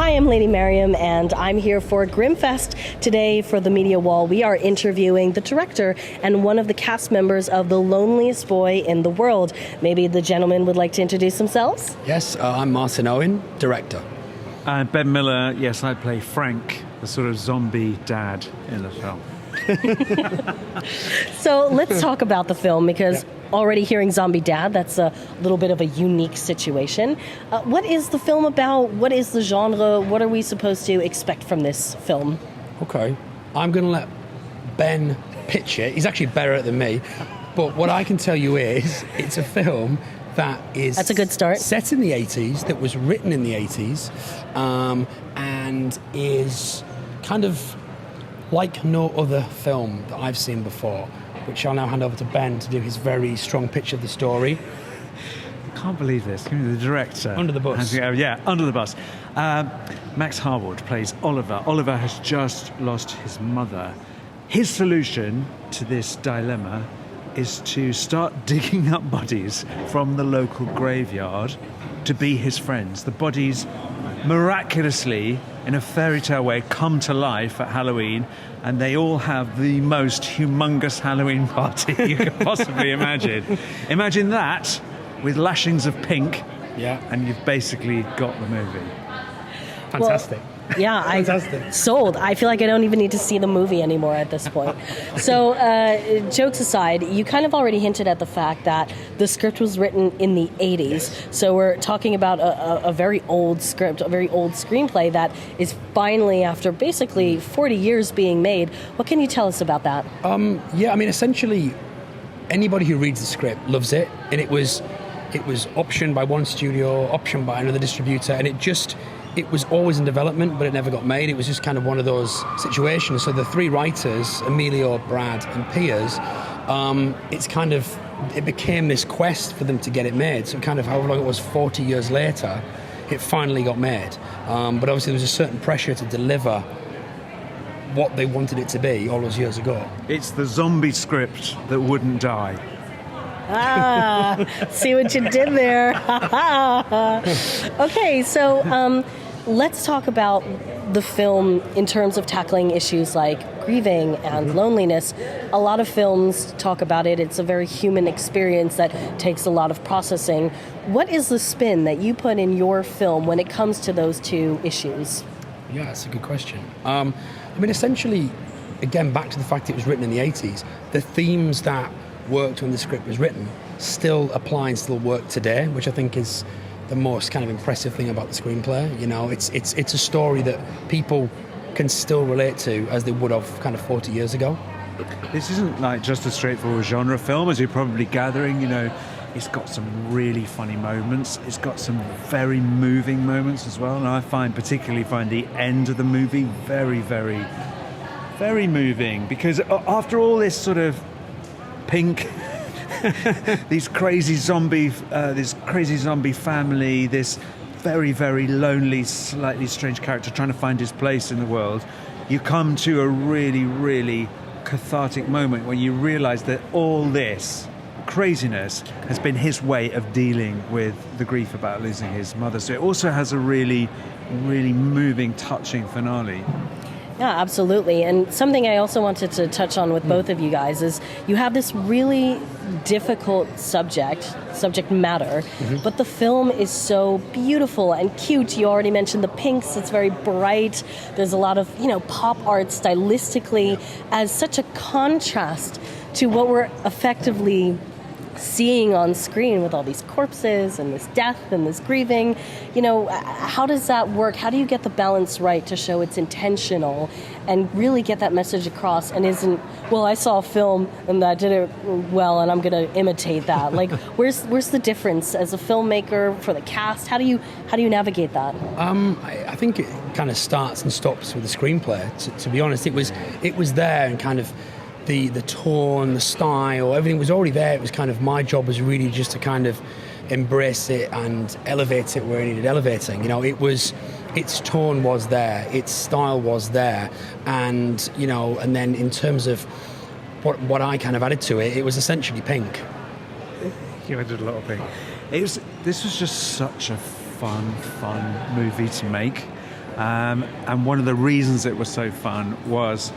Hi, I'm Lady Mariam, and I'm here for Grimmfest. Today, for the Media Wall, we are interviewing the director and one of the cast members of The Loneliest Boy in the World. Maybe the gentlemen would like to introduce themselves? Yes, I'm Martin Owen, director. Ben Miller, yes, I play Frank, the sort of zombie dad in the film. So let's talk about the film, because already hearing zombie dad, that's a little bit of a unique situation. What is the film about? What is the genre? What are we supposed to expect from this film? Okay, I'm going to let Ben pitch it. He's actually better at it than me. But what I can tell you is it's a film that's a good start. Set in the 80s, that was written in the 80s, and is kind of like no other film that I've seen before, which I'll now hand over to Ben to do his very strong pitch of the story. I can't believe this. Give me the director. Under the bus. Yeah, under the bus. Max Harwood plays Oliver. Oliver has just lost his mother. His solution to this dilemma is to start digging up bodies from the local graveyard to be his friends. The bodies miraculously, in a fairy tale way, come to life at Halloween, and they all have the most humongous Halloween party you could possibly imagine. Imagine that with lashings of pink, and you've basically got the movie. Fantastic. Well, yeah, sold. I feel like I don't even need to see the movie anymore at this point. So, jokes aside, you kind of already hinted at the fact that the script was written in the 80s. Yes. So we're talking about a very old script, a very old screenplay that is finally, after basically 40 years being made. What can you tell us about that? Essentially, anybody who reads the script loves it, and it was optioned by one studio, optioned by another distributor, and it was always in development, but it never got made. It was just kind of one of those situations. So the three writers, Emilio, Brad, and Piers, it became this quest for them to get it made. So kind of however long it was, 40 years later, it finally got made. But obviously there was a certain pressure to deliver what they wanted it to be all those years ago. It's the zombie script that wouldn't die. See what you did there. Okay, so let's talk about the film in terms of tackling issues like grieving and loneliness. A lot of films talk about it. It's a very human experience that takes a lot of processing. What is the spin that you put in your film when it comes to those two issues? Yeah, that's a good question. Essentially, again, back to the fact it was written in the 80s, the themes that worked when the script was written still apply and still work today, which I think is the most kind of impressive thing about the screenplay. You know, it's a story that people can still relate to as they would have kind of 40 years ago. This isn't like just a straightforward genre film, as you're probably gathering. You know, it's got some really funny moments. It's got some very moving moments as well, and I particularly find the end of the movie very, very, very moving, because after all this sort of pink, this crazy zombie family, this very, very lonely, slightly strange character trying to find his place in the world, you come to a really, really cathartic moment when you realise that all this craziness has been his way of dealing with the grief about losing his mother. So it also has a really, really moving, touching finale. Yeah, absolutely. And something I also wanted to touch on with both of you guys is you have this really difficult subject matter, but the film is so beautiful and cute. You already mentioned the pinks. It's very bright. There's a lot of, pop art stylistically as such a contrast to what we're effectively seeing on screen with all these corpses and this death and this grieving. How does that work? How do you get the balance right to show it's intentional and really get that message across and isn't, well, I saw a film and that did it well and I'm going to imitate that? Like, where's the difference as a filmmaker for the cast? How do you navigate that? I think it kind of starts and stops with the screenplay. To be honest, it was there, and kind of the tone, the style, everything was already there. It was kind of, my job was really just to kind of embrace it and elevate it where it needed elevating. Its tone was there, its style was there, and then in terms of what I kind of added to it, it was essentially pink. You added a lot of pink. This was just such a fun movie to make. And one of the reasons it was so fun was,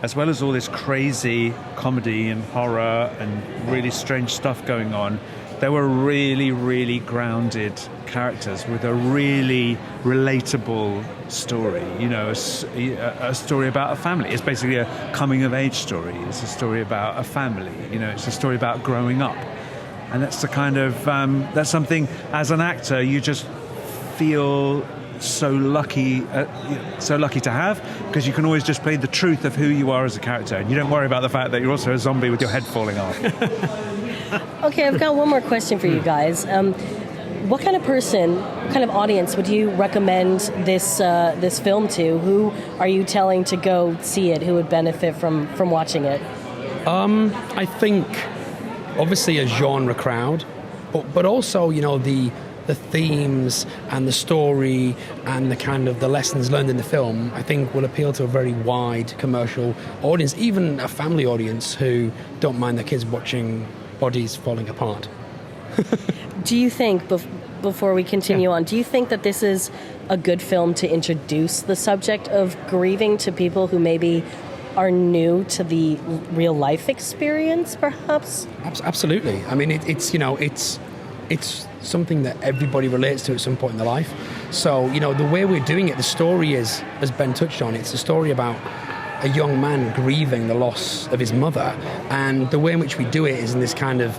as well as all this crazy comedy and horror and really strange stuff going on, there were really, really grounded characters with a really relatable story. You know, a story about a family. It's basically a coming-of-age story. It's a story about a family. You know, it's a story about growing up. And that's the kind of, that's something, as an actor, you just feel so lucky to have, because you can always just play the truth of who you are as a character, and you don't worry about the fact that you're also a zombie with your head falling off. Okay, I've got one more question for you guys. What kind of person, what kind of audience would you recommend this film to? Who are you telling to go see it? Who would benefit from watching it? I think obviously a genre crowd, but also, you know, the themes and the story and the kind of the lessons learned in the film, I think will appeal to a very wide commercial audience, even a family audience who don't mind their kids watching bodies falling apart. Do you think, before we continue on, do you think that this is a good film to introduce the subject of grieving to people who maybe are new to the real life experience, perhaps? Absolutely. I mean, it's something that everybody relates to at some point in their life. So, you know, the way we're doing it, the story is, as Ben touched on, it's a story about a young man grieving the loss of his mother. And the way in which we do it is in this kind of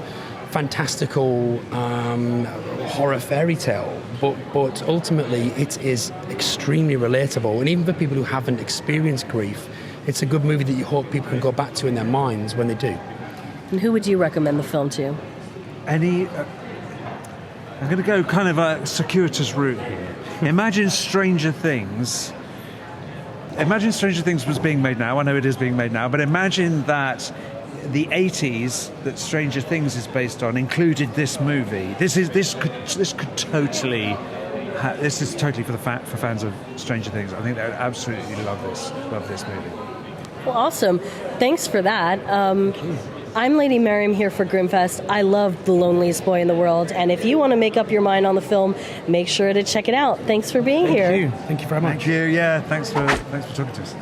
fantastical horror fairy tale. But ultimately, it is extremely relatable. And even for people who haven't experienced grief, it's a good movie that you hope people can go back to in their minds when they do. And who would you recommend the film to? I'm going to go kind of a circuitous route here. Imagine Stranger Things was being made now. I know it is being made now, but imagine that the 80s that Stranger Things is based on included this movie. This is totally for fans of Stranger Things. I think they would absolutely love this movie. Well, awesome. Thanks for that. I'm Lady Mariam here for Grimmfest. I love The Loneliest Boy in the World, and if you want to make up your mind on the film, make sure to check it out. Thanks for being here. Thank you very much. Thank you. Yeah, thanks for talking to us.